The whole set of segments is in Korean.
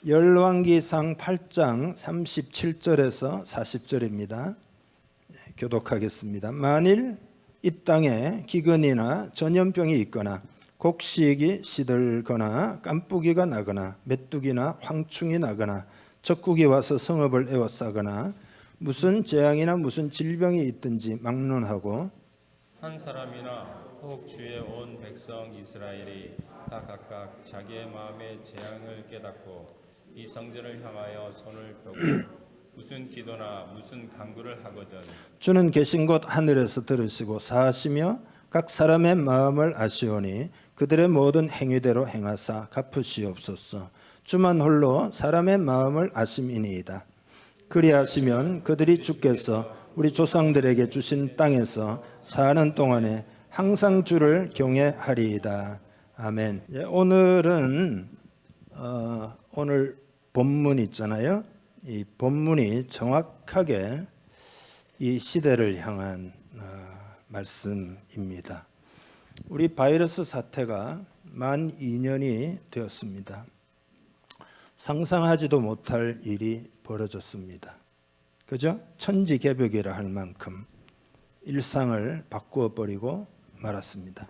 열왕기상 8장 37절에서 40절입니다. 교독하겠습니다. 만일 이 땅에 기근이나 전염병이 있거나 곡식이 시들거나 깐뿌기가 나거나 메뚜기나 황충이 나거나 적국이 와서 성읍을 에워싸거나 무슨 재앙이나 무슨 질병이 있든지 막론하고 한 사람이나 혹 주의 온 백성 이스라엘이 다 각각 자기의 마음의 재앙을 깨닫고 이 성전을 향하여 손을 펴고 무슨 기도나 무슨 간구를 하거든 주는 계신 곳 하늘에서 들으시고 사하시며 각 사람의 마음을 아시오니 그들의 모든 행위대로 행하사 갚으시옵소서. 주만 홀로 사람의 마음을 아심이니이다. 그리하시면 그들이 주께서 우리 조상들에게 주신 땅에서 사는 동안에 항상 주를 경외하리이다. 아멘. 오늘은 오늘 본문 있잖아요. 이 본문이 정확하게 이 시대를 향한 말씀입니다. 우리 바이러스 사태가 만 2년이 되었습니다. 상상하지도 못할 일이 벌어졌습니다. 그죠? 천지개벽이라 할 만큼 일상을 바꾸어 버리고 말았습니다.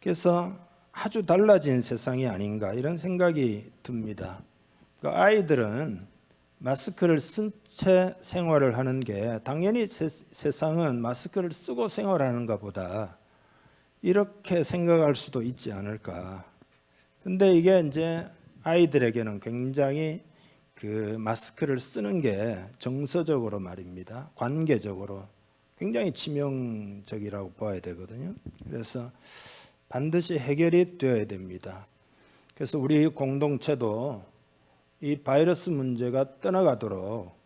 그래서 아주 달라진 세상이 아닌가 이런 생각이 듭니다. 아이들은 마스크를 쓴 채 생활을 하는 게 당연히 세상은 마스크를 쓰고 생활하는가 보다 이렇게 생각할 수도 있지 않을까. 근데 이게 이제 아이들에게는 굉장히 그 마스크를 쓰는 게 정서적으로 말입니다. 관계적으로 굉장히 치명적이라고 봐야 되거든요. 그래서 반드시 해결이 되어야 됩니다. 그래서 우리 공동체도 이 바이러스 문제가 떠나가도록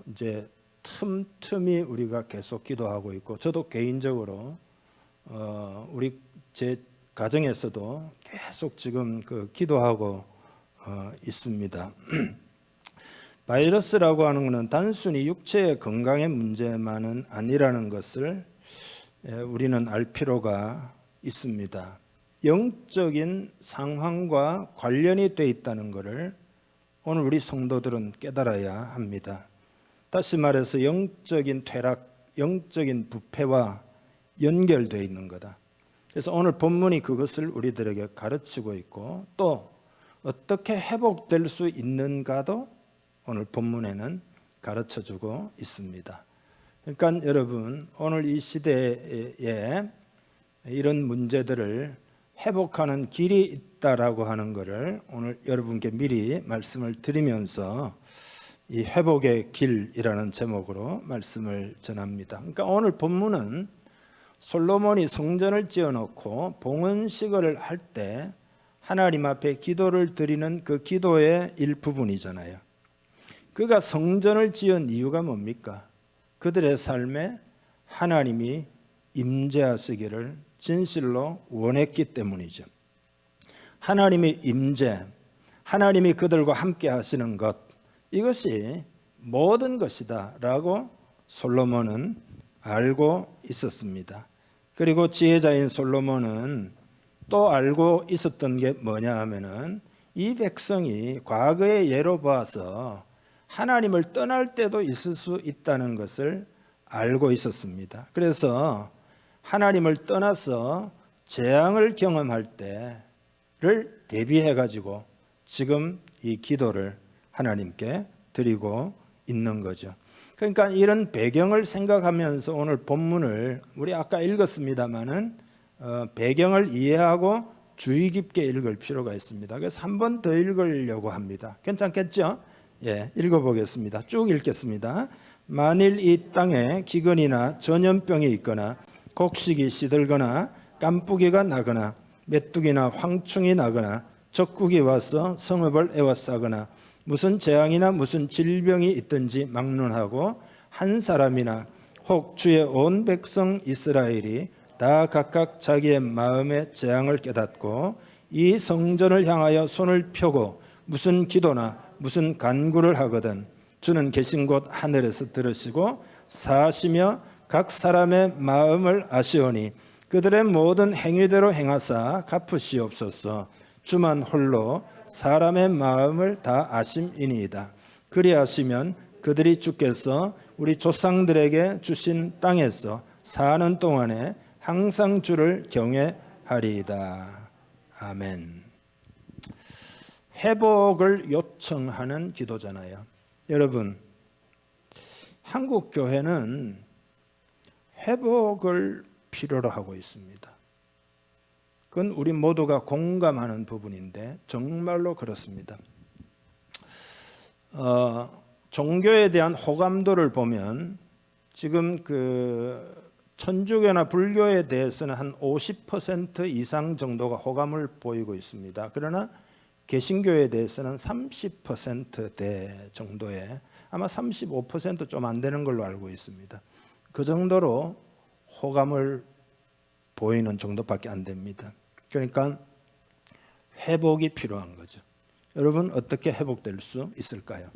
이제 틈틈이 우리가 계속 기도하고 있고 저도 개인적으로 우리 제 가정에서도 계속 지금 기도하고 있습니다. 바이러스라고 하는 것은 단순히 육체의 건강의 문제만은 아니라는 것을 우리는 알 필요가 있습니다. 영적인 상황과 관련이 돼 있다는 것을 오늘 우리 성도들은 깨달아야 합니다. 다시 말해서 영적인 퇴락, 영적인 부패와 연결되어 있는 거다. 그래서 오늘 본문이 그것을 우리들에게 가르치고 있고 또 어떻게 회복될 수 있는가도 오늘 본문에는 가르쳐주고 있습니다. 그러니까 여러분 오늘 이 시대에 이런 문제들을 회복하는 길이 있다라고 하는 것을 오늘 여러분께 미리 말씀을 드리면서 이 회복의 길이라는 제목으로 말씀을 전합니다. 그러니까 오늘 본문은 솔로몬이 성전을 지어놓고 봉헌식을 할 때 하나님 앞에 기도를 드리는 그 기도의 일부분이잖아요. 그가 성전을 지은 이유가 뭡니까? 그들의 삶에 하나님이 임재하시기를 진실로 원했기 때문이죠. 하나님의 임재, 하나님이 그들과 함께 하시는 것, 이것이 모든 것이다 라고 솔로몬은 알고 있었습니다. 그리고 지혜자인 솔로몬은 또 알고 있었던 게 뭐냐 하면은 이 백성이 과거의 예로 봐서 하나님을 떠날 때도 있을 수 있다는 것을 알고 있었습니다. 그래서 하나님을 떠나서 재앙을 경험할 때를 대비해 가지고 지금 이 기도를 하나님께 드리고 있는 거죠. 그러니까 이런 배경을 생각하면서 오늘 본문을 우리 아까 읽었습니다마는 배경을 이해하고 주의 깊게 읽을 필요가 있습니다. 그래서 한 번 더 읽으려고 합니다. 괜찮겠죠? 예, 읽어보겠습니다. 쭉 읽겠습니다. 만일 이 땅에 기근이나 전염병이 있거나 곡식이 시들거나 깐뿌기가 나거나 메뚜기나 황충이 나거나 적국이 와서 성읍을 에워싸거나 무슨 재앙이나 무슨 질병이 있든지 막론하고 한 사람이나 혹 주의 온 백성 이스라엘이 다 각각 자기의 마음의 재앙을 깨닫고 이 성전을 향하여 손을 펴고 무슨 기도나 무슨 간구를 하거든 주는 계신 곳 하늘에서 들으시고 사하시며 각 사람의 마음을 아시오니 그들의 모든 행위대로 행하사 갚으시옵소서. 주만 홀로 사람의 마음을 다 아심이니이다. 그리하시면 그들이 주께서 우리 조상들에게 주신 땅에서 사는 동안에 항상 주를 경외하리이다. 아멘. 회복을 요청하는 기도잖아요. 여러분, 한국 교회는 회복을 필요로 하고 있습니다. 그건 우리 모두가 공감하는 부분인데 정말로 그렇습니다. 종교에 대한 호감도를 보면 지금 천주교나 불교에 대해서는 한 50% 이상 정도가 호감을 보이고 있습니다. 그러나 개신교에 대해서는 30%대 정도의, 아마 35% 좀 안 되는 걸로 알고 있습니다. 그 정도로 호감을 보이는 정도밖에 안 됩니다. 그러니까 회복이 필요한 거죠. 여러분, 어떻게 회복될 수 있을까요?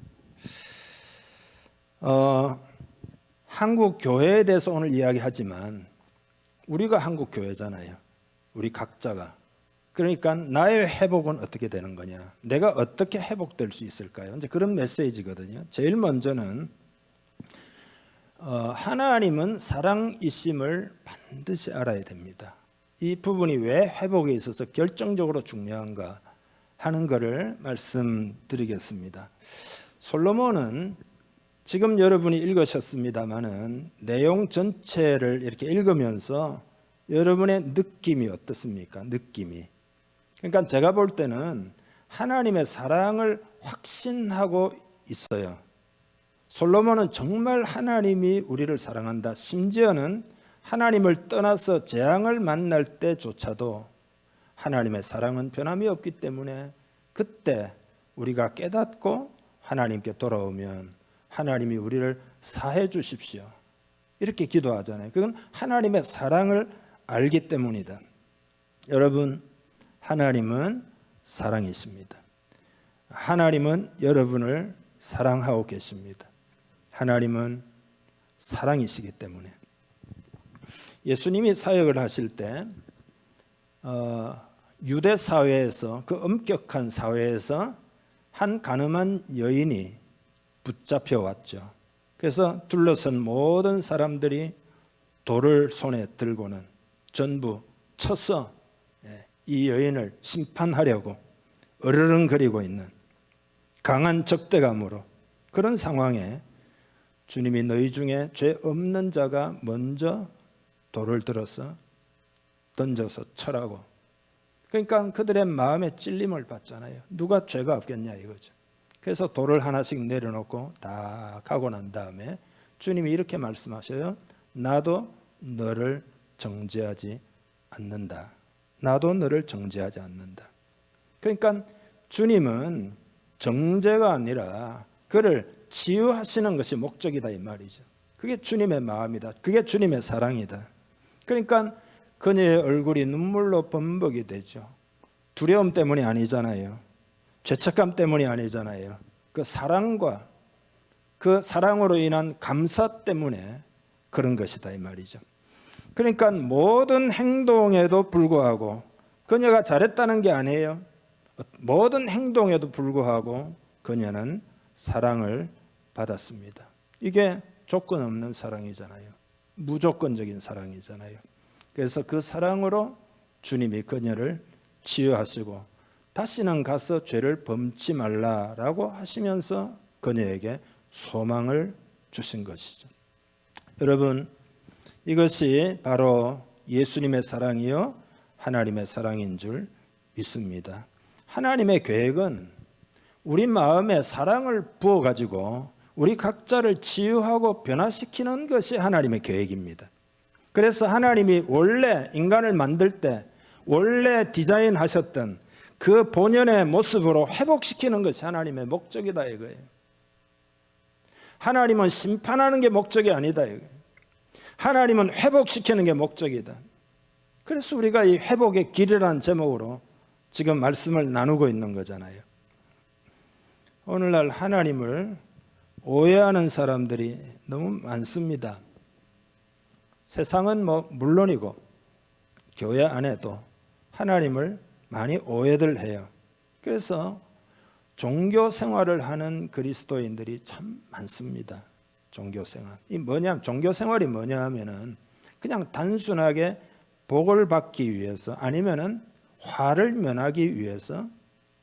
한국 교회에 대해서 오늘 이야기하지만 우리가 한국 교회잖아요. 우리 각자가. 그러니까 나의 회복은 어떻게 되는 거냐? 내가 어떻게 회복될 수 있을까요? 이제 그런 메시지거든요. 제일 먼저는 하나님은 사랑이심을 반드시 알아야 됩니다. 이 부분이 왜 회복에 있어서 결정적으로 중요한가 하는 것을 말씀드리겠습니다. 솔로몬은 지금 여러분이 읽으셨습니다마는 내용 전체를 이렇게 읽으면서 여러분의 느낌이 어떻습니까? 느낌이. 그러니까 제가 볼 때는 하나님의 사랑을 확신하고 있어요. 솔로몬은 정말 하나님이 우리를 사랑한다. 심지어는 하나님을 떠나서 재앙을 만날 때조차도 하나님의 사랑은 변함이 없기 때문에 그때 우리가 깨닫고 하나님께 돌아오면 하나님이 우리를 사해 주십시오. 이렇게 기도하잖아요. 그건 하나님의 사랑을 알기 때문이다. 여러분, 하나님은 사랑이십니다. 하나님은 여러분을 사랑하고 계십니다. 하나님은 사랑이시기 때문에. 예수님이 사역을 하실 때 유대 사회에서, 그 엄격한 사회에서 한 가늠한 여인이 붙잡혀 왔죠. 그래서 둘러선 모든 사람들이 돌을 손에 들고는 전부 쳐서 이 여인을 심판하려고 으르렁거리고 있는 강한 적대감으로, 그런 상황에 주님이 너희 중에 죄 없는 자가 먼저 돌을 들어서 던져서 쳐라고. 그러니까 그들의 마음에 찔림을 받잖아요. 누가 죄가 없겠냐 이거죠. 그래서 돌을 하나씩 내려놓고 다 가고 난 다음에 주님이 이렇게 말씀하셔요. 나도 너를 정죄하지 않는다. 나도 너를 정죄하지 않는다. 그러니까 주님은 정죄가 아니라 그를 치유하시는 것이 목적이다 이 말이죠. 그게 주님의 마음이다. 그게 주님의 사랑이다. 그러니까 그녀의 얼굴이 눈물로 범벅이 되죠. 두려움 때문이 아니잖아요. 죄책감 때문이 아니잖아요. 그 사랑과 그 사랑으로 인한 감사 때문에 그런 것이다 이 말이죠. 그러니까 모든 행동에도 불구하고, 그녀가 잘했다는 게 아니에요. 모든 행동에도 불구하고 그녀는 사랑을 받았습니다. 이게 조건 없는 사랑이잖아요. 무조건적인 사랑이잖아요. 그래서 그 사랑으로 주님이 그녀를 치유하시고 다시는 가서 죄를 범치 말라라고 하시면서 그녀에게 소망을 주신 것이죠. 여러분, 이것이 바로 예수님의 사랑이요 하나님의 사랑인 줄 믿습니다. 하나님의 계획은 우리 마음에 사랑을 부어가지고 우리 각자를 치유하고 변화시키는 것이 하나님의 계획입니다. 그래서 하나님이 원래 인간을 만들 때 원래 디자인하셨던 그 본연의 모습으로 회복시키는 것이 하나님의 목적이다 이거예요. 하나님은 심판하는 게 목적이 아니다 이거예요. 하나님은 회복시키는 게 목적이다. 그래서 우리가 이 회복의 길이라는 제목으로 지금 말씀을 나누고 있는 거잖아요. 오늘날 하나님을 오해하는 사람들이 너무 많습니다. 세상은 물론이고 교회 안에도 하나님을 많이 오해들 해요. 그래서 종교 생활을 하는 그리스도인들이 참 많습니다. 종교 생활. 종교 생활이 뭐냐 하면은 그냥 단순하게 복을 받기 위해서 아니면은 화를 면하기 위해서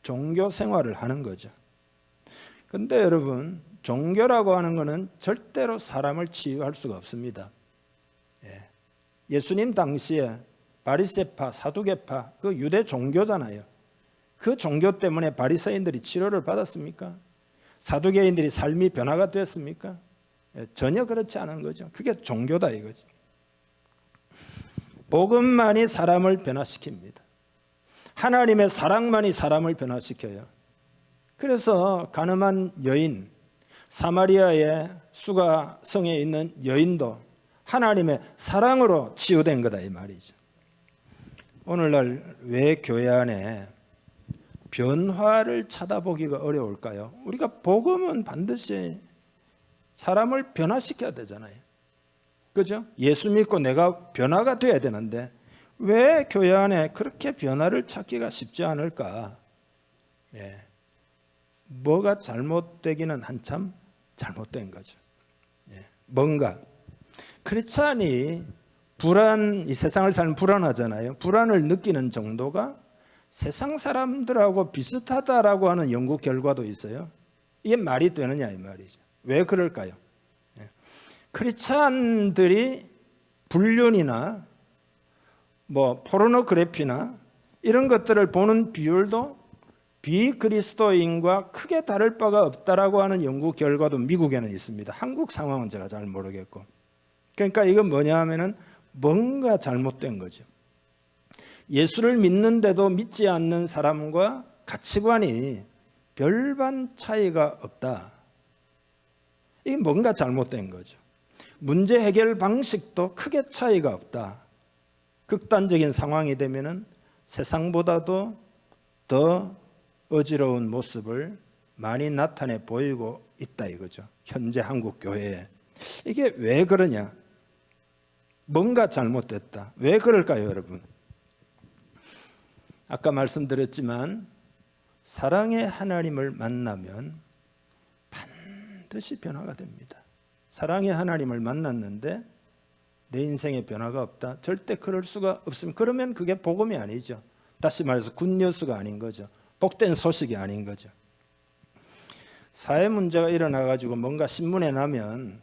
종교 생활을 하는 거죠. 근데 여러분, 종교라고 하는 것은 절대로 사람을 치유할 수가 없습니다. 예수님 당시에 바리새파, 사두개파 그 유대 종교잖아요. 그 종교 때문에 바리새인들이 치료를 받았습니까? 사두개인들이 삶이 변화가 됐습니까? 전혀 그렇지 않은 거죠. 그게 종교다 이거죠. 복음만이 사람을 변화시킵니다. 하나님의 사랑만이 사람을 변화시켜요. 그래서 가늠한 여인, 사마리아의 수가 성에 있는 여인도 하나님의 사랑으로 치유된 거다 이 말이죠. 오늘날 왜 교회 안에 변화를 찾아보기가 어려울까요? 우리가 복음은 반드시 사람을 변화시켜야 되잖아요. 그죠? 예수 믿고 내가 변화가 돼야 되는데 왜 교회 안에 그렇게 변화를 찾기가 쉽지 않을까? 뭐가 잘못되기는 한참 잘못된 거죠. 뭔가 크리스찬이 이 세상을 살면 불안하잖아요. 불안을 느끼는 정도가 세상 사람들하고 비슷하다라고 하는 연구 결과도 있어요. 이게 말이 되느냐 이 말이죠. 왜 그럴까요? 크리스찬들이 불륜이나 포르노그래피나 이런 것들을 보는 비율도 비그리스도인과 크게 다를 바가 없다라고 하는 연구 결과도 미국에는 있습니다. 한국 상황은 제가 잘 모르겠고. 그러니까 이건 뭐냐 하면은 뭔가 잘못된 거죠. 예수를 믿는데도 믿지 않는 사람과 가치관이 별반 차이가 없다. 이게 뭔가 잘못된 거죠. 문제 해결 방식도 크게 차이가 없다. 극단적인 상황이 되면은 세상보다도 더 어지러운 모습을 많이 나타내 보이고 있다 이거죠. 현재 한국 교회에. 이게 왜 그러냐? 뭔가 잘못됐다. 왜 그럴까요, 여러분? 아까 말씀드렸지만 사랑의 하나님을 만나면 반드시 변화가 됩니다. 사랑의 하나님을 만났는데 내 인생에 변화가 없다. 절대 그럴 수가 없습니다. 그러면 그게 복음이 아니죠. 다시 말해서 굿뉴스가 아닌 거죠. 복된 소식이 아닌 거죠. 사회 문제가 일어나가지고 뭔가 신문에 나면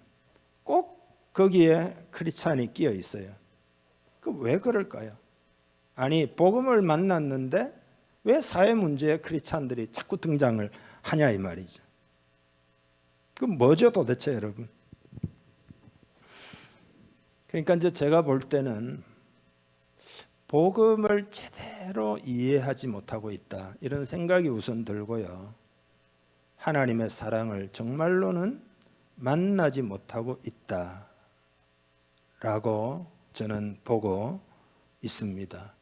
꼭 거기에 크리스찬이 끼어 있어요. 왜 그럴까요? 아니 복음을 만났는데 왜 사회 문제에 크리스찬들이 자꾸 등장을 하냐 이 말이죠. 그 뭐죠 도대체 여러분? 그러니까 이제 제가 볼 때는 복음을 제대로 이해하지 못하고 있다 이런 생각이 우선 들고요. 하나님의 사랑을 정말로는 만나지 못하고 있다라고 저는 보고 있습니다.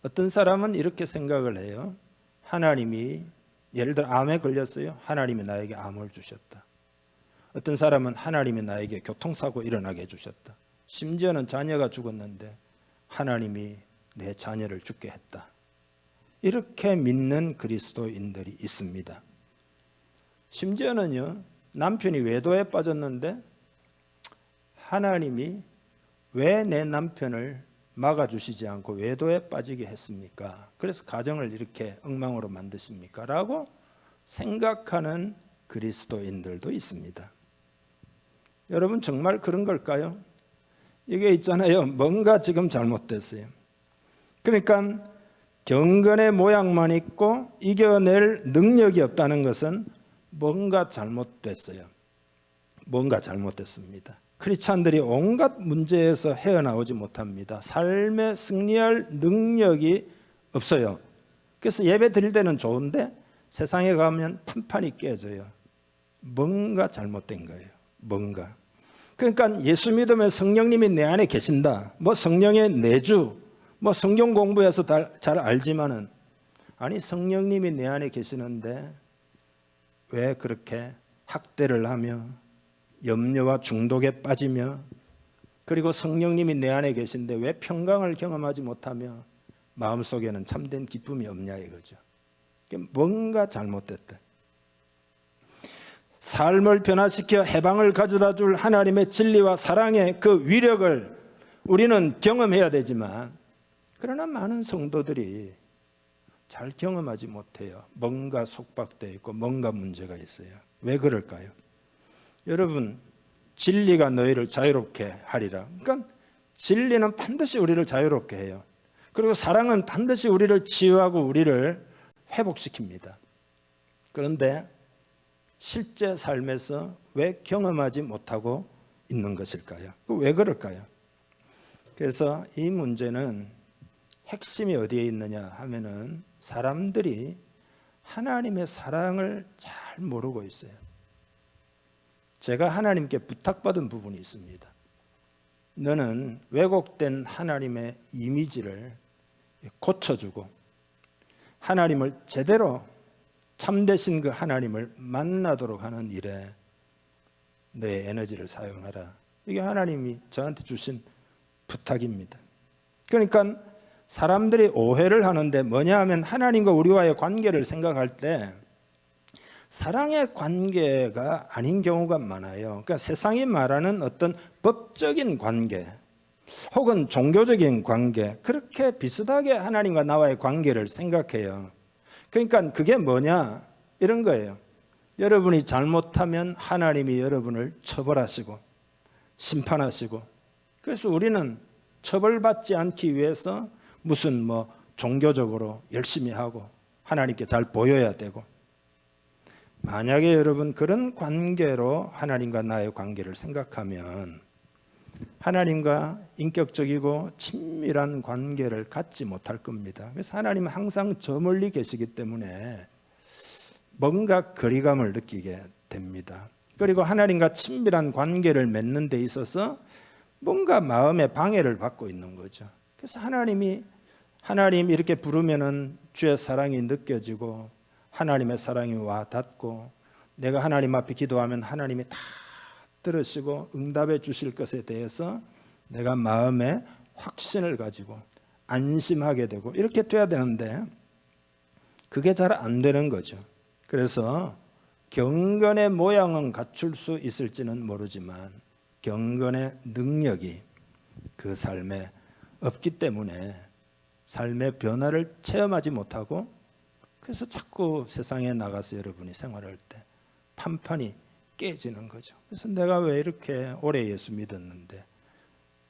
어떤 사람은 이렇게 생각을 해요. 하나님이 예를 들어 암에 걸렸어요. 하나님이 나에게 암을 주셨다. 어떤 사람은 하나님이 나에게 교통사고 일어나게 해주셨다. 심지어는 자녀가 죽었는데 하나님이 내 자녀를 죽게 했다. 이렇게 믿는 그리스도인들이 있습니다. 심지어는요, 남편이 외도에 빠졌는데 하나님이 왜 내 남편을 막아주시지 않고 외도에 빠지게 했습니까? 그래서 가정을 이렇게 엉망으로 만드십니까? 라고 생각하는 그리스도인들도 있습니다. 여러분 정말 그런 걸까요? 이게 있잖아요. 뭔가 지금 잘못됐어요. 그러니까 경건의 모양만 있고 이겨낼 능력이 없다는 것은 뭔가 잘못됐어요. 뭔가 잘못됐습니다. 크리스찬들이 온갖 문제에서 헤어나오지 못합니다. 삶에 승리할 능력이 없어요. 그래서 예배 드릴 때는 좋은데 세상에 가면 판판이 깨져요. 뭔가 잘못된 거예요. 뭔가. 그러니까 예수 믿으면 성령님이 내 안에 계신다. 성령의 내주, 성경 공부해서 잘 알지만은 아니 성령님이 내 안에 계시는데 왜 그렇게 학대를 하며 염려와 중독에 빠지며 그리고 성령님이 내 안에 계신데 왜 평강을 경험하지 못하며 마음속에는 참된 기쁨이 없냐 이거죠. 뭔가 잘못됐다. 삶을 변화시켜 해방을 가져다 줄 하나님의 진리와 사랑의 그 위력을 우리는 경험해야 되지만, 그러나 많은 성도들이 잘 경험하지 못해요. 뭔가 속박되어 있고 뭔가 문제가 있어요. 왜 그럴까요? 여러분, 진리가 너희를 자유롭게 하리라. 그러니까 진리는 반드시 우리를 자유롭게 해요. 그리고 사랑은 반드시 우리를 치유하고 우리를 회복시킵니다. 그런데 실제 삶에서 왜 경험하지 못하고 있는 것일까요? 왜 그럴까요? 그래서 이 문제는 핵심이 어디에 있느냐 하면은 사람들이 하나님의 사랑을 잘 모르고 있어요. 제가 하나님께 부탁받은 부분이 있습니다. 너는 왜곡된 하나님의 이미지를 고쳐주고 하나님을 제대로 참되신 그 하나님을 만나도록 하는 일에 너의 에너지를 사용하라. 이게 하나님이 저한테 주신 부탁입니다. 그러니까 사람들이 오해를 하는데 뭐냐 하면 하나님과 우리와의 관계를 생각할 때 사랑의 관계가 아닌 경우가 많아요. 그러니까 세상이 말하는 어떤 법적인 관계 혹은 종교적인 관계, 그렇게 비슷하게 하나님과 나와의 관계를 생각해요. 그러니까 그게 뭐냐 이런 거예요. 여러분이 잘못하면 하나님이 여러분을 처벌하시고 심판하시고, 그래서 우리는 처벌받지 않기 위해서 무슨 종교적으로 열심히 하고 하나님께 잘 보여야 되고, 만약에 여러분 그런 관계로 하나님과 나의 관계를 생각하면 하나님과 인격적이고 친밀한 관계를 갖지 못할 겁니다. 그래서 하나님은 항상 저 멀리 계시기 때문에 뭔가 거리감을 느끼게 됩니다. 그리고 하나님과 친밀한 관계를 맺는 데 있어서 뭔가 마음의 방해를 받고 있는 거죠. 그래서 하나님 이렇게 부르면은 주의 사랑이 느껴지고 하나님의 사랑이 와 닿고, 내가 하나님 앞에 기도하면 하나님이 다 들으시고 응답해 주실 것에 대해서 내가 마음에 확신을 가지고 안심하게 되고 이렇게 돼야 되는데 그게 잘 안 되는 거죠. 그래서 경건의 모양은 갖출 수 있을지는 모르지만 경건의 능력이 그 삶에 없기 때문에 삶의 변화를 체험하지 못하고, 그래서 자꾸 세상에 나가서 여러분이 생활할 때 판판이 깨지는 거죠. 그래서 내가 왜 이렇게 오래 예수 믿었는데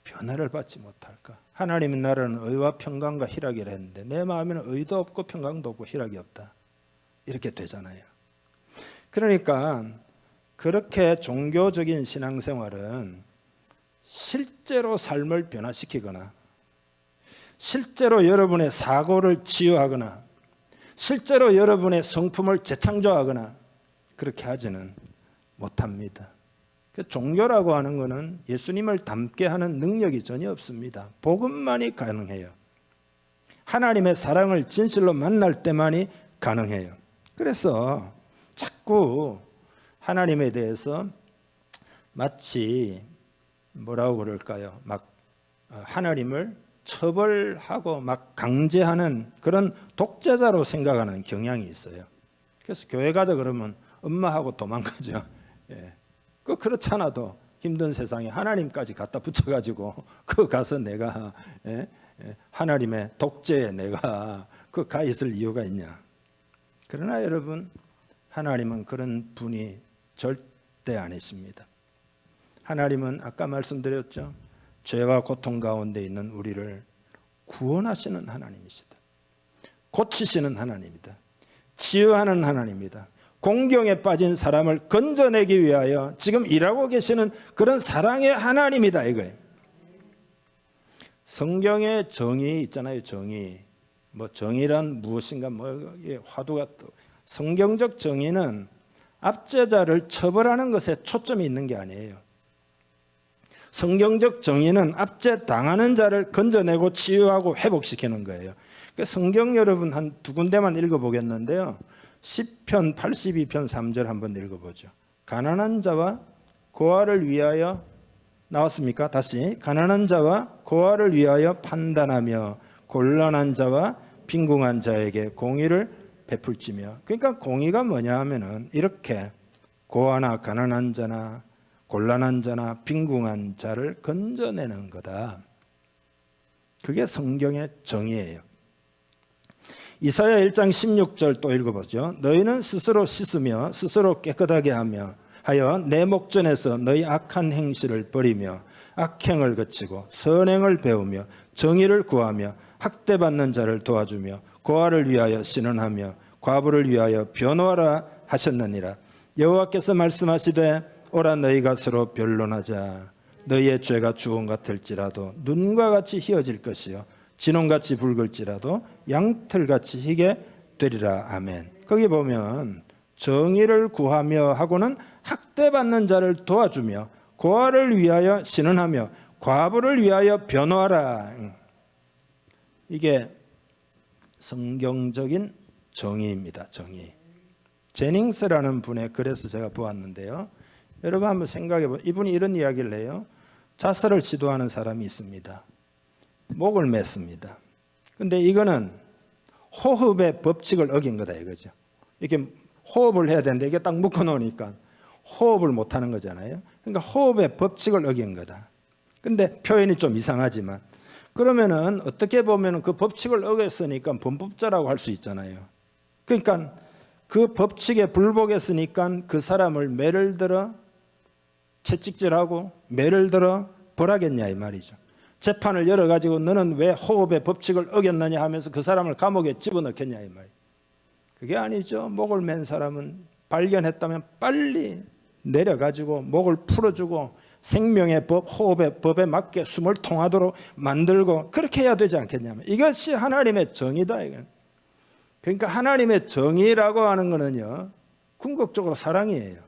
변화를 받지 못할까? 하나님은 나라는 의와 평강과 희락이라 했는데 내 마음에는 의도 없고 평강도 없고 희락이 없다. 이렇게 되잖아요. 그러니까 그렇게 종교적인 신앙생활은 실제로 삶을 변화시키거나 실제로 여러분의 사고를 치유하거나 실제로 여러분의 성품을 재창조하거나 그렇게 하지는 못합니다. 종교라고 하는 것은 예수님을 닮게 하는 능력이 전혀 없습니다. 복음만이 가능해요. 하나님의 사랑을 진실로 만날 때만이 가능해요. 그래서 자꾸 하나님에 대해서 마치 뭐라고 그럴까요? 막 하나님을 처벌하고 막 강제하는 그런 독재자로 생각하는 경향이 있어요. 그래서 교회 가자 그러면 엄마하고 도망가죠. 예. 그렇지 않아도 힘든 세상에 하나님까지 갖다 붙여가지고 그 가서 내가 하나님의 독재에 내가 가 있을 이유가 있냐? 그러나 여러분, 하나님은 그런 분이 절대 아니십니다. 하나님은 아까 말씀드렸죠. 죄와 고통 가운데 있는 우리를 구원하시는 하나님이시다. 고치시는 하나님이다. 치유하는 하나님이다. 공경에 빠진 사람을 건져내기 위하여 지금 일하고 계시는 그런 사랑의 하나님이다 이거예요. 성경에 정의 있잖아요. 정의. 정의란 무엇인가 화두가 또 성경적 정의는 압제자를 처벌하는 것에 초점이 있는 게 아니에요. 성경적 정의는 압제당하는 자를 건져내고 치유하고 회복시키는 거예요. 성경 여러분 한 두 군데만 읽어보겠는데요. 시편 82편 3절 한번 읽어보죠. 가난한 자와 고아를 위하여 나왔습니까? 다시 가난한 자와 고아를 위하여 판단하며 곤란한 자와 빈궁한 자에게 공의를 베풀지며. 그러니까 공의가 뭐냐 하면은 이렇게 고아나 가난한 자나 곤란한 자나 빈궁한 자를 건져내는 거다. 그게 성경의 정의예요. 이사야 1장 16절 또 읽어보죠. 너희는 스스로 씻으며 스스로 깨끗하게 하여 내 목전에서 너희 악한 행실을 버리며 악행을 그치고 선행을 배우며 정의를 구하며 학대받는 자를 도와주며 고아를 위하여 신원하며 과부를 위하여 변호하라 하셨느니라. 여호와께서 말씀하시되 오라 너희가 서로 변론하자. 너희의 죄가 주홍 같을지라도 눈과 같이 희어질 것이요 진홍같이 붉을지라도 양털같이 희게 되리라. 아멘. 거기 보면 정의를 구하며 하고는 학대받는 자를 도와주며 고아를 위하여 신원하며 과부를 위하여 변호하라. 이게 성경적인 정의입니다. 정의. 제닝스라는 분의 글에서 제가 보았는데요. 여러분 한번 생각해 보세요. 이분이 이런 이야기를 해요. 자살을 시도하는 사람이 있습니다. 목을 맸습니다. 근데 이거는 호흡의 법칙을 어긴 거다 이거죠. 이렇게 호흡을 해야 되는데 이게 딱 묶어 놓으니까 호흡을 못 하는 거잖아요. 그러니까 호흡의 법칙을 어긴 거다. 근데 표현이 좀 이상하지만 그러면은 어떻게 보면은 그 법칙을 어겼으니까 범법자라고 할 수 있잖아요. 그러니까 그 법칙에 불복했으니까 그 사람을 매를 들어 채찍질하고 매를 들어 벌하겠냐 이 말이죠. 재판을 열어가지고 너는 왜 호흡의 법칙을 어겼느냐 하면서 그 사람을 감옥에 집어넣겠냐 이 말이에요. 그게 아니죠. 목을 맨 사람은 발견했다면 빨리 내려가지고 목을 풀어주고 생명의 법, 호흡의 법에 맞게 숨을 통하도록 만들고 그렇게 해야 되지 않겠냐면 이것이 하나님의 정의다. 이건. 그러니까 하나님의 정의라고 하는 것은요 궁극적으로 사랑이에요.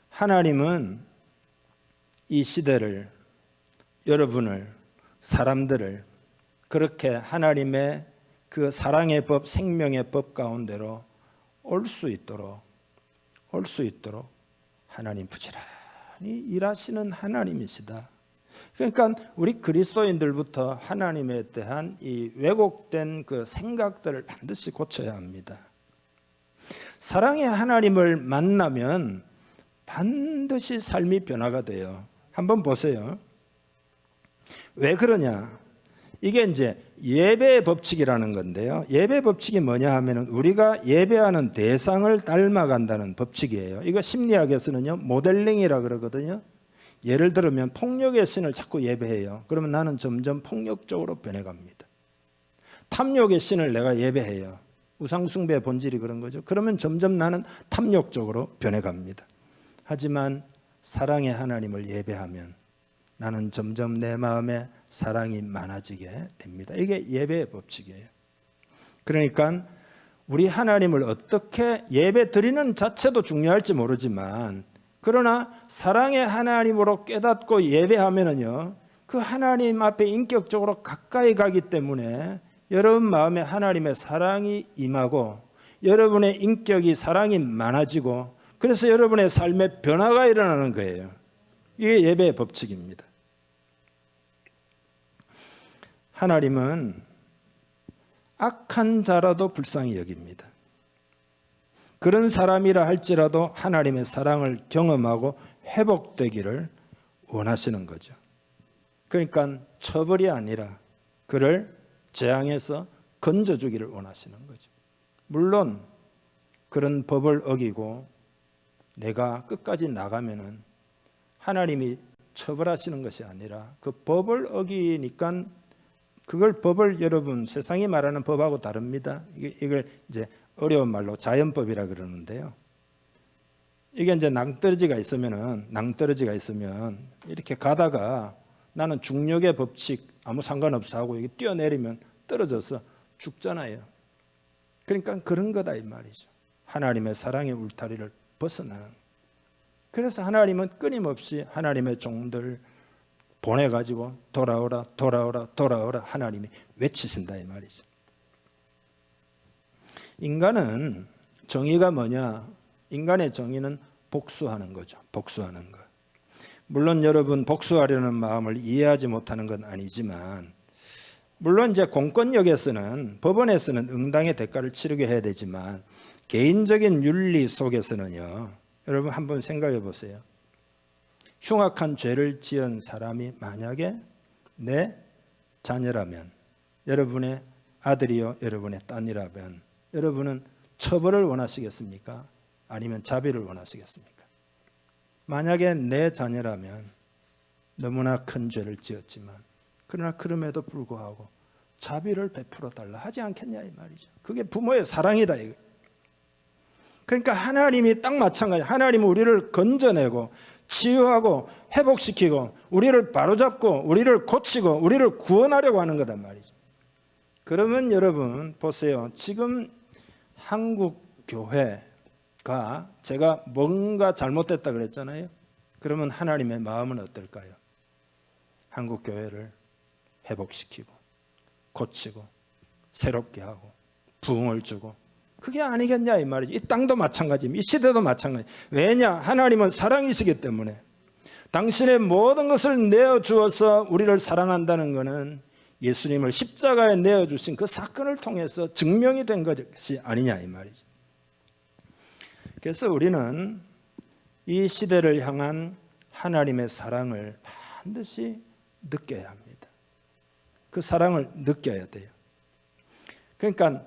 하나님은 이 시대를, 여러분을, 사람들을 그렇게 하나님의 그 사랑의 법, 생명의 법 가운데로 올 수 있도록 하나님 부지런히 일하시는 하나님이시다. 그러니까 우리 그리스도인들부터 하나님에 대한 이 왜곡된 그 생각들을 반드시 고쳐야 합니다. 사랑의 하나님을 만나면 반드시 삶이 변화가 돼요. 한번 보세요. 왜 그러냐? 이게 이제 예배의 법칙이라는 건데요. 예배 법칙이 뭐냐 하면은 우리가 예배하는 대상을 닮아간다는 법칙이에요. 이거 심리학에서는요, 모델링이라 그러거든요. 예를 들면 폭력의 신을 자꾸 예배해요. 그러면 나는 점점 폭력적으로 변해갑니다. 탐욕의 신을 내가 예배해요. 우상숭배의 본질이 그런 거죠. 그러면 점점 나는 탐욕적으로 변해갑니다. 하지만 사랑의 하나님을 예배하면 나는 점점 내 마음에 사랑이 많아지게 됩니다. 이게 예배의 법칙이에요. 그러니까 우리 하나님을 어떻게 예배 드리는 자체도 중요할지 모르지만 그러나 사랑의 하나님으로 깨닫고 예배하면은요 그 하나님 앞에 인격적으로 가까이 가기 때문에 여러분 마음에 하나님의 사랑이 임하고 여러분의 인격이 사랑이 많아지고 그래서 여러분의 삶에 변화가 일어나는 거예요. 이게 예배의 법칙입니다. 하나님은 악한 자라도 불쌍히 여깁니다. 그런 사람이라 할지라도 하나님의 사랑을 경험하고 회복되기를 원하시는 거죠. 그러니까 처벌이 아니라 그를 재앙에서 건져주기를 원하시는 거죠. 물론 그런 법을 어기고 내가 끝까지 나가면은 하나님이 처벌하시는 것이 아니라 그 법을 어기니까 그걸 법을 여러분 세상이 말하는 법하고 다릅니다. 이걸 이제 어려운 말로 자연법이라 그러는데요. 이게 이제 낭떠러지가 있으면 이렇게 가다가 나는 중력의 법칙 아무 상관없어 하고 이게 뛰어내리면 떨어져서 죽잖아요. 그러니까 그런 거다 이 말이죠. 하나님의 사랑의 울타리를 벗어나는. 그래서 하나님은 끊임없이 하나님의 종들 보내가지고 돌아오라 하나님이 외치신다 이 말이죠. 인간은 정의가 뭐냐? 인간의 정의는 복수하는 거죠. 복수하는 것. 물론 여러분 복수하려는 마음을 이해하지 못하는 건 아니지만, 물론 이제 공권력에서는, 법원에서는 응당의 대가를 치르게 해야 되지만, 개인적인 윤리 속에서는요, 여러분 한번 생각해 보세요. 흉악한 죄를 지은 사람이 만약에 내 자녀라면, 여러분의 아들이요 여러분의 딸이라면 여러분은 처벌을 원하시겠습니까? 아니면 자비를 원하시겠습니까? 만약에 내 자녀라면 너무나 큰 죄를 지었지만, 그러나 그럼에도 불구하고 자비를 베풀어 달라 하지 않겠냐 이 말이죠. 그게 부모의 사랑이다 이거. 그러니까 하나님이 딱 마찬가지예요. 하나님은 우리를 건져내고 치유하고 회복시키고 우리를 바로잡고 우리를 고치고 우리를 구원하려고 하는 거단 말이죠. 그러면 여러분 보세요. 지금 한국 교회가, 제가 뭔가 잘못됐다 그랬잖아요. 그러면 하나님의 마음은 어떨까요? 한국 교회를 회복시키고 고치고 새롭게 하고 부흥을 주고, 그게 아니겠냐 이 말이죠. 이 땅도 마찬가지입니다. 이 시대도 마찬가지. 왜냐? 하나님은 사랑이시기 때문에 당신의 모든 것을 내어주어서 우리를 사랑한다는 것은 예수님을 십자가에 내어주신 그 사건을 통해서 증명이 된 것이 아니냐 이 말이죠. 그래서 우리는 이 시대를 향한 하나님의 사랑을 반드시 느껴야 합니다. 그 사랑을 느껴야 돼요. 그러니까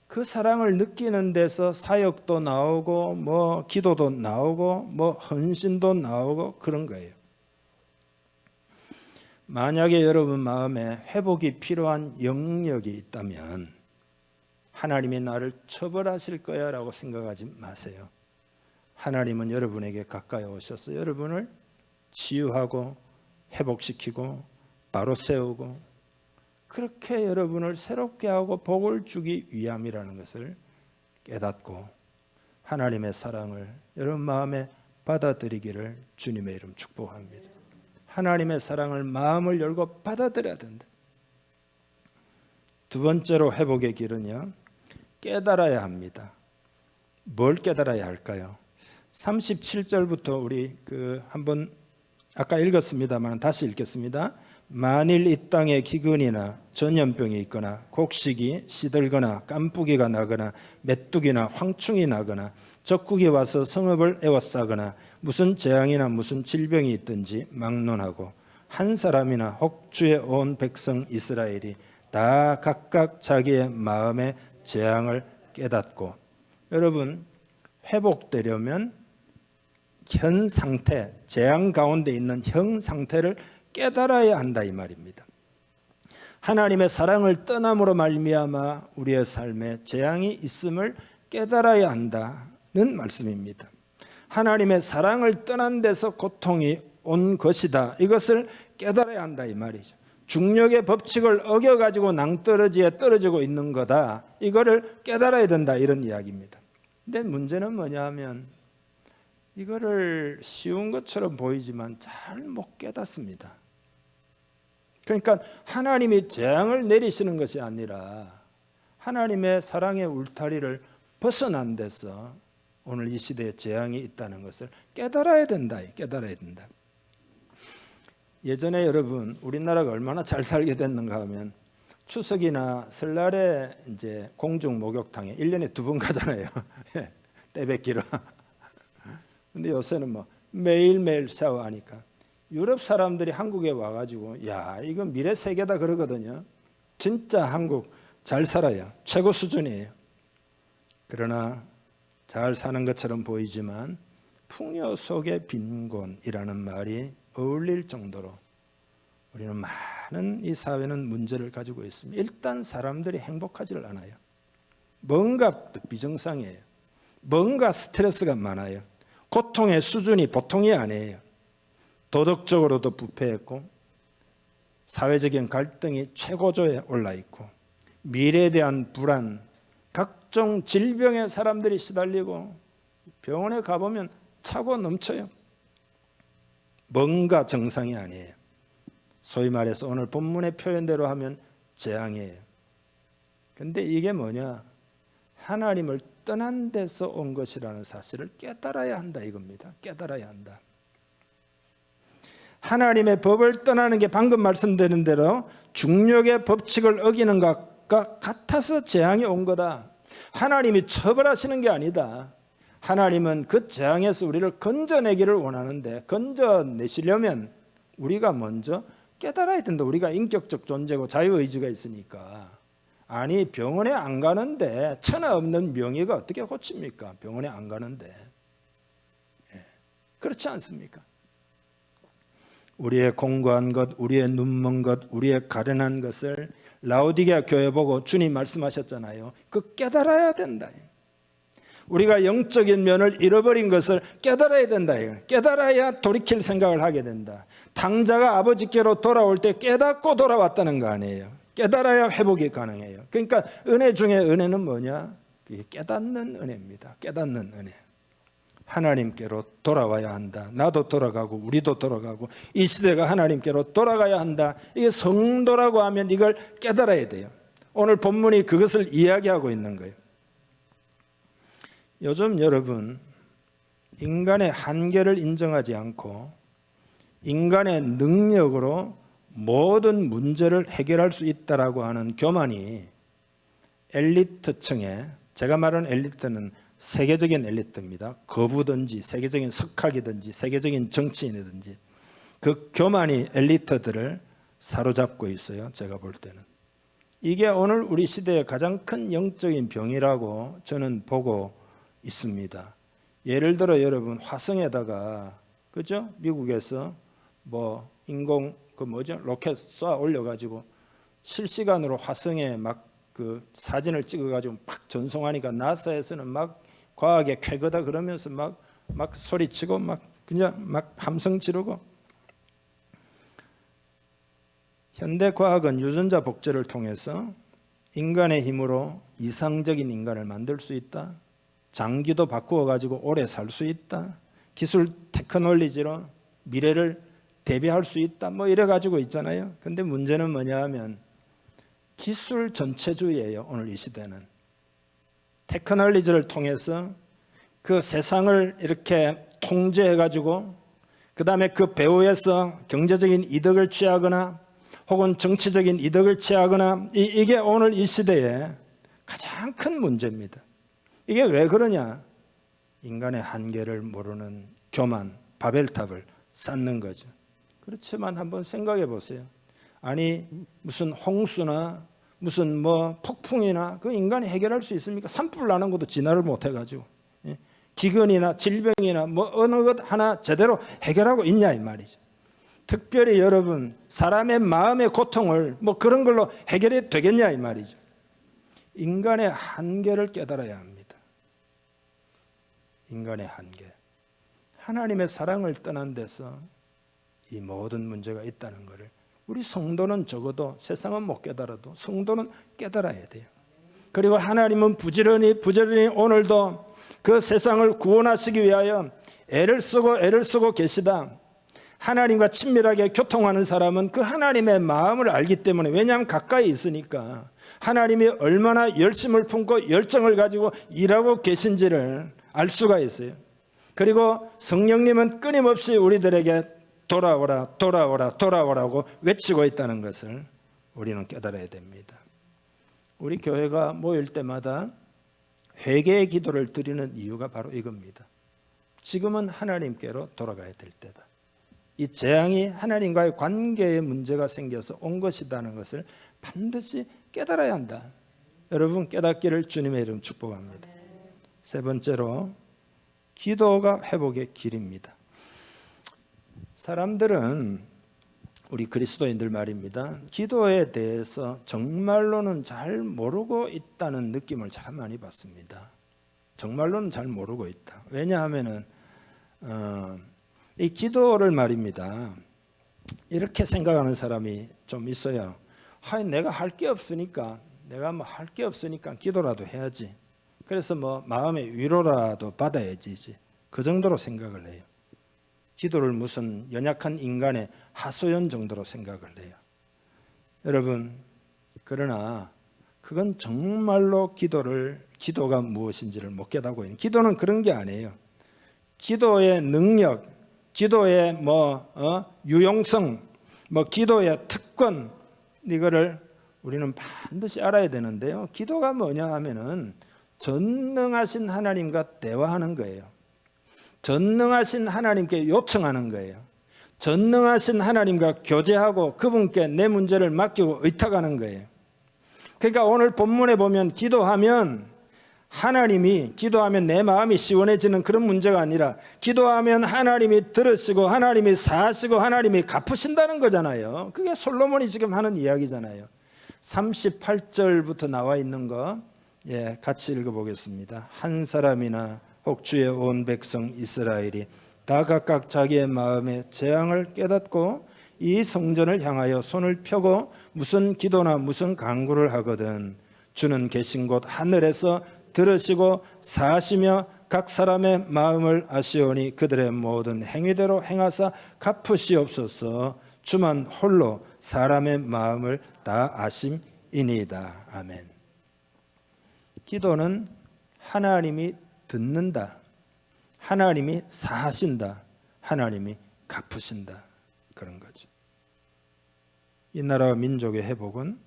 그 사랑을 느끼는 데서 사역도 나오고 뭐 기도도 나오고 뭐 헌신도 나오고 그런 거예요. 만약에 여러분 마음에 회복이 필요한 영역이 있다면 하나님이 나를 처벌하실 거야 라고 생각하지 마세요. 하나님은 여러분에게 가까이 오셔서 여러분을 치유하고 회복시키고 바로 세우고 그렇게 여러분을 새롭게 하고 복을 주기 위함이라는 것을 깨닫고 하나님의 사랑을 여러분 마음에 받아들이기를 주님의 이름 축복합니다. 하나님의 사랑을 마음을 열고 받아들여야 된다. 두 번째로 회복의 길은요, 깨달아야 합니다. 뭘 깨달아야 할까요? 37절부터 우리 한번 아까 읽었습니다만 다시 읽겠습니다. 만일 이 땅에 기근이나 전염병이 있거나 곡식이 시들거나 깐부기가 나거나 메뚜기나 황충이 나거나 적국이 와서 성읍을 에워싸거나 무슨 재앙이나 무슨 질병이 있든지 막론하고 한 사람이나 혹 주의 온 백성 이스라엘이 다 각각 자기의 마음의 재앙을 깨닫고, 여러분 회복되려면 현 상태, 재앙 가운데 있는 현 상태를 깨달아야 한다 이 말입니다. 하나님의 사랑을 떠남으로 말미암아 우리의 삶에 재앙이 있음을 깨달아야 한다는 말씀입니다. 하나님의 사랑을 떠난 데서 고통이 온 것이다, 이것을 깨달아야 한다 이 말이죠. 중력의 법칙을 어겨가지고 낭떠러지에 떨어지고 있는 거다, 이거를 깨달아야 된다, 이런 이야기입니다. 근데 문제는 뭐냐 하면 이거를 쉬운 것처럼 보이지만 잘 못 깨닫습니다. 그러니까 하나님이 재앙을 내리시는 것이 아니라 하나님의 사랑의 울타리를 벗어난 데서 오늘 이 시대에 재앙이 있다는 것을 깨달아야 된다. 깨달아야 된다. 예전에 여러분 우리나라가 얼마나 잘 살게 됐는가 하면 추석이나 설날에 이제 공중 목욕탕에 1년에 2번 가잖아요. 떼뱉기로. 근데 요새는 뭐 매일매일 샤워하니까 유럽 사람들이 한국에 와가지고 야 이건 미래 세계다 그러거든요. 진짜 한국 잘 살아요. 최고 수준이에요. 그러나 잘 사는 것처럼 보이지만 풍요 속의 빈곤이라는 말이 어울릴 정도로 우리는 많은 이 사회는 문제를 가지고 있습니다. 일단 사람들이 행복하지를 않아요. 뭔가 비정상이에요. 뭔가 스트레스가 많아요. 고통의 수준이 보통이 아니에요. 도덕적으로도 부패했고 사회적인 갈등이 최고조에 올라 있고 미래에 대한 불안, 각종 질병에 사람들이 시달리고 병원에 가보면 차고 넘쳐요. 뭔가 정상이 아니에요. 소위 말해서 오늘 본문의 표현대로 하면 재앙이에요. 근데 이게 뭐냐? 하나님을 떠난 데서 온 것이라는 사실을 깨달아야 한다 이겁니다. 깨달아야 한다. 하나님의 법을 떠나는 게 방금 말씀드린 대로 중력의 법칙을 어기는 것과 같아서 재앙이 온 거다. 하나님이 처벌하시는 게 아니다. 하나님은 그 재앙에서 우리를 건져내기를 원하는데, 건져내시려면 우리가 먼저 깨달아야 된다. 우리가 인격적 존재고 자유의지가 있으니까. 아니, 병원에 안 가는데 천하 없는 명의가 어떻게 고칩니까? 병원에 안 가는데. 그렇지 않습니까? 우리의 공고한 것, 우리의 눈먼 것, 우리의 가련한 것을 라오디게아 교회 보고 주님 말씀하셨잖아요. 그 깨달아야 된다. 우리가 영적인 면을 잃어버린 것을 깨달아야 된다. 깨달아야 돌이킬 생각을 하게 된다. 탕자가 아버지께로 돌아올 때 깨닫고 돌아왔다는 거 아니에요. 깨달아야 회복이 가능해요. 그러니까 은혜 중에 은혜는 뭐냐? 깨닫는 은혜입니다. 깨닫는 은혜. 하나님께로 돌아와야 한다. 나도 돌아가고 우리도 돌아가고 이 시대가 하나님께로 돌아가야 한다. 이게 성도라고 하면 이걸 깨달아야 돼요. 오늘 본문이 그것을 이야기하고 있는 거예요. 요즘 여러분, 인간의 한계를 인정하지 않고 인간의 능력으로 모든 문제를 해결할 수 있다라고 하는 교만이 엘리트층에, 제가 말하는 엘리트는 세계적인 엘리트입니다. 거부든지 세계적인 석학이든지 세계적인 정치인이든지 그 교만이 엘리트들을 사로잡고 있어요. 제가 볼 때는 이게 오늘 우리 시대의 가장 큰 영적인 병이라고 저는 보고 있습니다. 예를 들어 여러분, 화성에다가, 그죠? 미국에서 뭐 인공 로켓 쏘아 올려가지고 실시간으로 화성에 막 그 사진을 찍어가지고 막 전송하니까 나사에서는 막 과학의 쾌거다 그러면서 막 소리치고 막 그냥 막 함성 지르고. 현대 과학은 유전자 복제를 통해서 인간의 힘으로 이상적인 인간을 만들 수 있다. 장기도 바꾸어 가지고 오래 살 수 있다. 기술 테크놀로지로 미래를 대비할 수 있다. 뭐 이래 가지고 있잖아요. 근데 문제는 뭐냐 하면 기술 전체주의예요. 오늘 이 시대는 테크놀로지를 통해서 그 세상을 이렇게 통제해 가지고 그 다음에 그 배후에서 경제적인 이득을 취하거나 혹은 정치적인 이득을 취하거나, 이게 오늘 이 시대의 가장 큰 문제입니다. 이게 왜 그러냐? 인간의 한계를 모르는 교만, 바벨탑을 쌓는 거죠. 그렇지만 한번 생각해 보세요. 아니, 무슨 홍수나 무슨 뭐 폭풍이나 그 인간이 해결할 수 있습니까? 산불 나는 것도 진화를 못 해가지고, 기근이나 질병이나 뭐 어느 것 하나 제대로 해결하고 있냐 이 말이죠. 특별히 여러분, 사람의 마음의 고통을 뭐 그런 걸로 해결이 되겠냐 이 말이죠. 인간의 한계를 깨달아야 합니다. 인간의 한계. 하나님의 사랑을 떠난 데서 이 모든 문제가 있다는 것을 우리 성도는 적어도, 세상은 못 깨달아도 성도는 깨달아야 돼요. 그리고 하나님은 부지런히 오늘도 그 세상을 구원하시기 위하여 애를 쓰고 계시다. 하나님과 친밀하게 교통하는 사람은 그 하나님의 마음을 알기 때문에, 왜냐하면 가까이 있으니까 하나님이 얼마나 열심을 품고 열정을 가지고 일하고 계신지를 알 수가 있어요. 그리고 성령님은 끊임없이 우리들에게 돌아오라고 외치고 있다는 것을 우리는 깨달아야 됩니다. 우리 교회가 모일 때마다 회개의 기도를 드리는 이유가 바로 이겁니다. 지금은 하나님께로 돌아가야 될 때다. 이 재앙이 하나님과의 관계에 문제가 생겨서 온 것이라는 것을 반드시 깨달아야 한다. 여러분, 깨닫기를 주님의 이름 축복합니다. 세 번째로, 기도가 회복의 길입니다. 사람들은, 우리 그리스도인들 말입니다, 기도에 대해서 정말로는 잘 모르고 있다는 느낌을 참 많이 받습니다. 정말로는 잘 모르고 있다. 왜냐하면은 이 기도를 말입니다, 이렇게 생각하는 사람이 좀 있어요. 내가 할 게 없으니까, 기도라도 해야지. 그래서 뭐 마음의 위로라도 받아야지. 그 정도로 생각을 해요. 기도를 무슨 연약한 인간의 하소연 정도로 생각을 해요. 여러분, 그러나 그건 정말로 기도가 무엇인지를 못 깨닫고 있는. 기도는 그런 게 아니에요. 기도의 능력, 기도의 유용성, 기도의 특권, 이거를 우리는 반드시 알아야 되는데요. 기도가 뭐냐 하면은 전능하신 하나님과 대화하는 거예요. 전능하신 하나님께 요청하는 거예요. 전능하신 하나님과 교제하고 그분께 내 문제를 맡기고 의탁하는 거예요. 그러니까 오늘 본문에 보면 기도하면 내 마음이 시원해지는 그런 문제가 아니라 기도하면 하나님이 들으시고 하나님이 사하시고 하나님이 갚으신다는 거잖아요. 그게 솔로몬이 지금 하는 이야기잖아요. 38절부터 나와 있는 거 같이 읽어보겠습니다. 한 사람이나 혹 주의 온 백성 이스라엘이 다 각각 자기의 마음의 재앙을 깨닫고 이 성전을 향하여 손을 펴고 무슨 기도나 무슨 간구를 하거든 주는 계신 곳 하늘에서 들으시고 사하시며 각 사람의 마음을 아시오니 그들의 모든 행위대로 행하사 갚으시옵소서. 주만 홀로 사람의 마음을 다 아심이니이다. 아멘. 기도는 하나님이 듣는다, 하나님이 사하신다, 하나님이 갚으신다, 그런 거죠. 이 나라와 민족의 회복은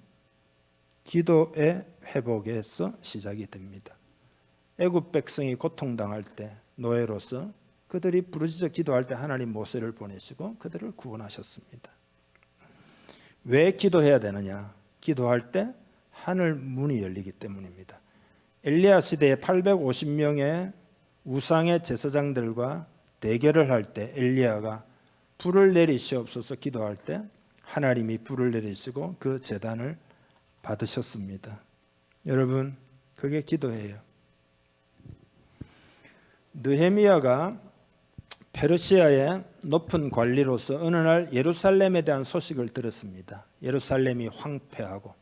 기도의 회복에서 시작이 됩니다. 애굽 백성이 고통당할 때 노예로서 그들이 부르짖어 기도할 때 하나님 모세를 보내시고 그들을 구원하셨습니다. 왜 기도해야 되느냐? 기도할 때 하늘 문이 열리기 때문입니다. 엘리야 시대에 850명의 우상의 제사장들과 대결을 할 때 엘리야가 불을 내리시옵소서 기도할 때 하나님이 불을 내리시고 그 제단을 받으셨습니다. 여러분, 그게 기도예요. 느헤미야가 페르시아의 높은 관리로서 어느 날 예루살렘에 대한 소식을 들었습니다. 예루살렘이 황폐하고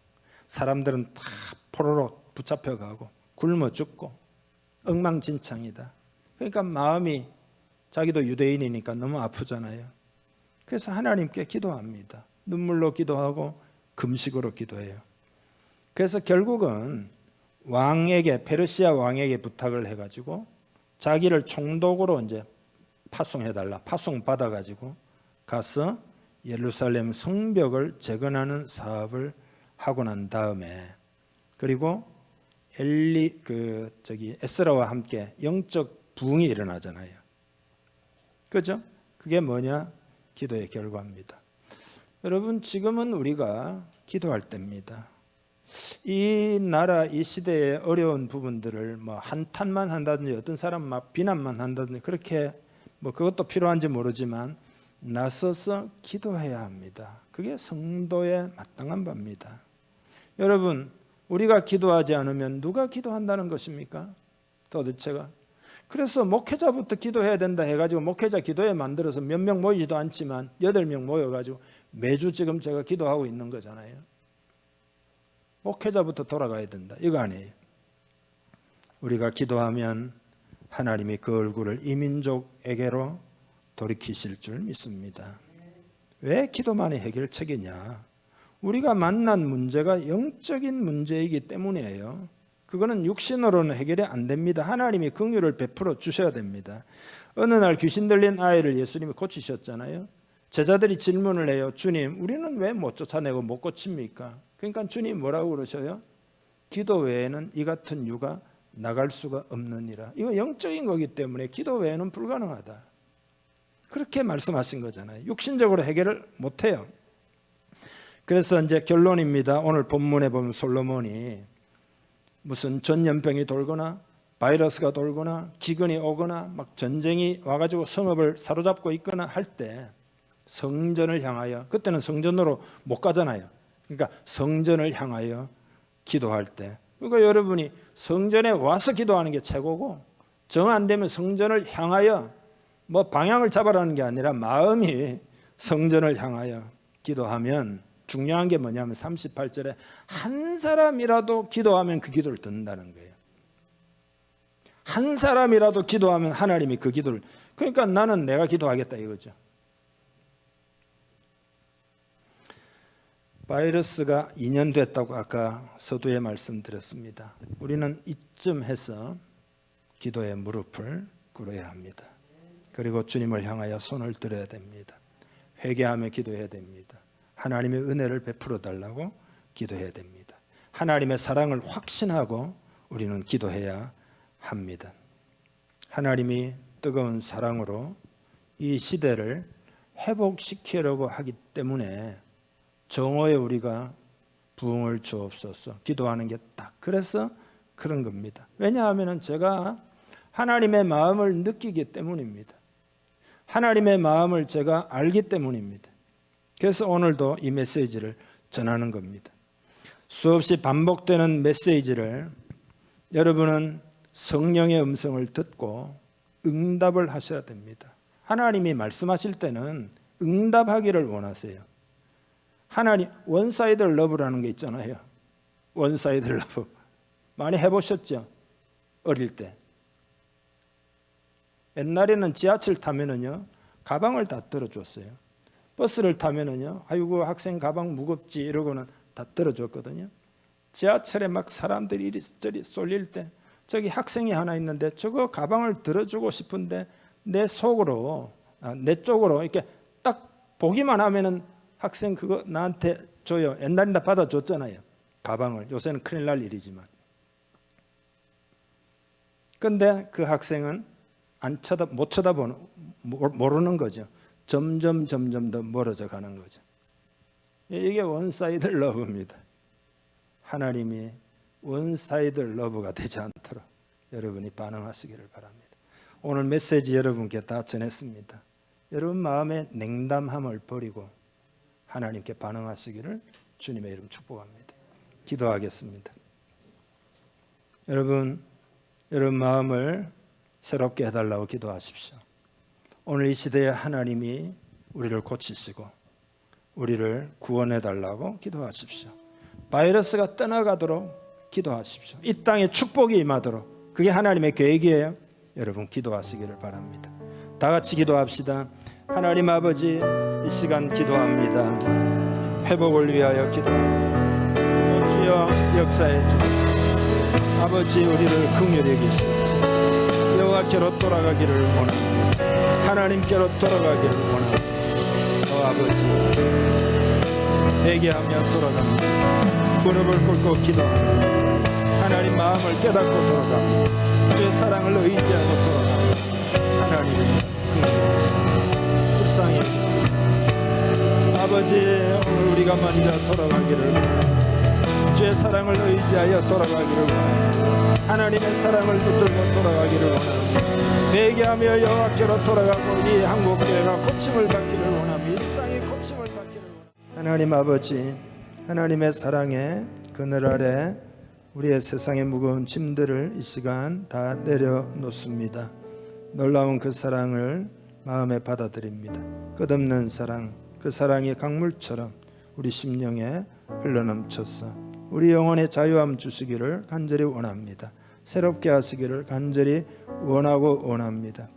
사람들은 다 포로로 붙잡혀가고 굶어 죽고 엉망진창이다. 그러니까 마음이, 자기도 유대인이니까 너무 아프잖아요. 그래서 하나님께 기도합니다. 눈물로 기도하고 금식으로 기도해요. 그래서 결국은 페르시아 왕에게 부탁을 해가지고 자기를 총독으로 이제 파송해달라. 파송 받아가지고 가서 예루살렘 성벽을 재건하는 사업을 하고 난 다음에, 그리고 에스라와 함께 영적 부흥이 일어나잖아요. 그죠? 그게 뭐냐? 기도의 결과입니다. 여러분, 지금은 우리가 기도할 때입니다. 이 나라, 이 시대의 어려운 부분들을 한탄만 한다든지 어떤 사람 막 비난만 한다든지 그렇게 그것도 필요한지 모르지만 나서서 기도해야 합니다. 그게 성도의 마땅한 바입니다. 여러분, 우리가 기도하지 않으면 누가 기도한다는 것입니까? 도대체가. 그래서 목회자부터 기도해야 된다 해가지고 목회자 기도회 만들어서 몇 명 모이지도 않지만 8명 모여가지고 매주 지금 제가 기도하고 있는 거잖아요. 목회자부터 돌아가야 된다, 이거 아니에요. 우리가 기도하면 하나님이 그 얼굴을 이 민족에게로 돌이키실 줄 믿습니다. 왜 기도만이 해결책이냐? 우리가 만난 문제가 영적인 문제이기 때문이에요. 그거는 육신으로는 해결이 안 됩니다. 하나님이 긍휼을 베풀어 주셔야 됩니다. 어느 날 귀신 들린 아이를 예수님이 고치셨잖아요. 제자들이 질문을 해요. 주님, 우리는 왜 못 쫓아내고 못 고칩니까? 그러니까 주님 뭐라고 그러셔요? 기도 외에는 이 같은 유가 나갈 수가 없느니라. 이거 영적인 거기 때문에 기도 외에는 불가능하다. 그렇게 말씀하신 거잖아요. 육신적으로 해결을 못해요. 그래서 이제 결론입니다. 오늘 본문에 보면 솔로몬이 무슨 전염병이 돌거나 바이러스가 돌거나 기근이 오거나 막 전쟁이 와가지고 성읍을 사로잡고 있거나 할 때 성전을 향하여, 그때는 성전으로 못 가잖아요. 그러니까 성전을 향하여 기도할 때, 그러니까 여러분이 성전에 와서 기도하는 게 최고고, 정 안 되면 성전을 향하여 방향을 잡아라는 게 아니라 마음이 성전을 향하여 기도하면, 중요한 게 뭐냐면 38절에 한 사람이라도 기도하면 그 기도를 듣는다는 거예요. 한 사람이라도 기도하면 하나님이 그 기도를, 그러니까 나는 내가 기도하겠다 이거죠. 바이러스가 2년 됐다고 아까 서두에 말씀드렸습니다. 우리는 이쯤 해서 기도의 무릎을 꿇어야 합니다. 그리고 주님을 향하여 손을 들어야 됩니다. 회개하며 기도해야 됩니다. 하나님의 은혜를 베풀어 달라고 기도해야 됩니다. 하나님의 사랑을 확신하고 우리는 기도해야 합니다. 하나님이 뜨거운 사랑으로 이 시대를 회복시키려고 하기 때문에 정오에 우리가 부흥을 주옵소서 기도하는 게 딱 그래서 그런 겁니다. 왜냐하면 제가 하나님의 마음을 느끼기 때문입니다. 하나님의 마음을 제가 알기 때문입니다. 그래서 오늘도 이 메시지를 전하는 겁니다. 수없이 반복되는 메시지를 여러분은 성령의 음성을 듣고 응답을 하셔야 됩니다. 하나님이 말씀하실 때는 응답하기를 원하세요. 하나님 원사이드 러브라는 게 있잖아요. 원사이드 러브 많이 해보셨죠? 어릴 때. 옛날에는 지하철 타면은요 가방을 다 들어줬어요. 버스를 타면은요 아이고 학생 가방 무겁지 이러고는 다 들어줬거든요. 지하철에 막 사람들이 이리저리 쏠릴 때 저기 학생이 하나 있는데 저거 가방을 들어주고 싶은데 내 속으로 내 쪽으로 이렇게 딱 보기만 하면은 학생 그거 나한테 줘요. 옛날엔 다 받아줬잖아요. 가방을. 요새는 큰일 날 일이지만. 근데 그 학생은 못 쳐다보는 모르는 거죠. 점점 더 멀어져 가는 거죠. 이게 원사이드 러브입니다. 하나님이 원사이드 러브가 되지 않도록 여러분이 반응하시기를 바랍니다. 오늘 메시지 여러분께 다 전했습니다. 여러분 마음의 냉담함을 버리고 하나님께 반응하시기를 주님의 이름 축복합니다. 기도하겠습니다. 여러분 마음을 새롭게 해달라고 기도하십시오. 오늘 이 시대에 하나님이 우리를 고치시고 우리를 구원해달라고 기도하십시오. 바이러스가 떠나가도록 기도하십시오. 이 땅에 축복이 임하도록 그게 하나님의 계획이에요. 여러분 기도하시기를 바랍니다. 다 같이 기도합시다. 하나님 아버지 이 시간 기도합니다. 회복을 위하여 기도합니다. 주여 역사해 주옵소서. 아버지 우리를 긍휼히 여기시옵소서. 여호와께로 돌아가기를 원합니다. 하나님께로 돌아가기를 원합니다. 아버지 회개하며 돌아갑니다. 무릎을 꿇고 기도합니다. 하나님 마음을 깨닫고 돌아갑니다. 주의 사랑을 의지하고 돌아갑니다. 하나님을 긍휼하시옵소서. 불쌍히 여기십시오. 아버지 오늘 우리가 먼저 돌아가기를 원합니다. 주의 사랑을 의지하여 돌아가기를 원합니다. 하나님의 사랑을 붙들고 돌아가기를 원합니다. 회개하며 여호와께로 돌아가고 이 한국교회가 고침을 받기를 원합니다. 이 땅이 고침을 받기를 원합니다. 하나님 아버지 하나님의 사랑의 그늘 아래 우리의 세상의 무거운 짐들을 이 시간 다 내려놓습니다. 놀라운 그 사랑을 마음에 받아들입니다. 끝없는 사랑, 그 사랑이 강물처럼 우리 심령에 흘러넘쳐서 우리 영혼의 자유함 주시기를 간절히 원합니다. 새롭게 하시기를 간절히 원하고 원합니다.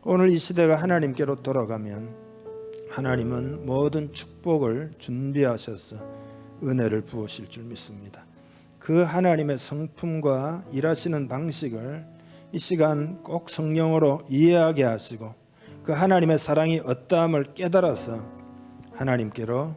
오늘 이 시대가 하나님께로 돌아가면 하나님은 모든 축복을 준비하셔서 은혜를 부으실 줄 믿습니다. 그 하나님의 성품과 일하시는 방식을 이 시간 꼭 성령으로 이해하게 하시고 그 하나님의 사랑이 어떠함을 깨달아서 하나님께로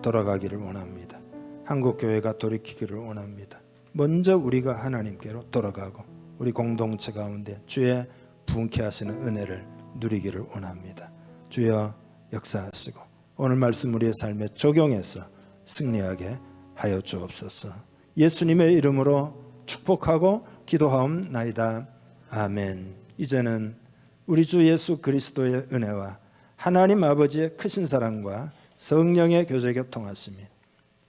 돌아가기를 원합니다. 한국교회가 돌이키기를 원합니다. 먼저 우리가 하나님께로 돌아가고 우리 공동체 가운데 주의 부흥케 하시는 은혜를 누리기를 원합니다. 주여 역사하시고 오늘 말씀 우리의 삶에 적용해서 승리하게 하여 주옵소서. 예수님의 이름으로 축복하고 기도하옵나이다. 아멘. 이제는 우리 주 예수 그리스도의 은혜와 하나님 아버지의 크신 사랑과 성령의 교제 교통하심이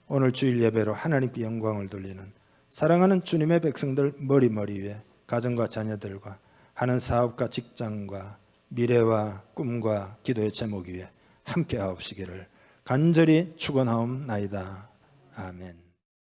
오늘 주일 예배로 하나님께 영광을 돌리는 사랑하는 주님의 백성들 머리 위에 가정과 자녀들과 하는 사업과 직장과 미래와 꿈과 기도의 제목 위에 함께 하옵시기를 간절히 축원하옵나이다. 아멘.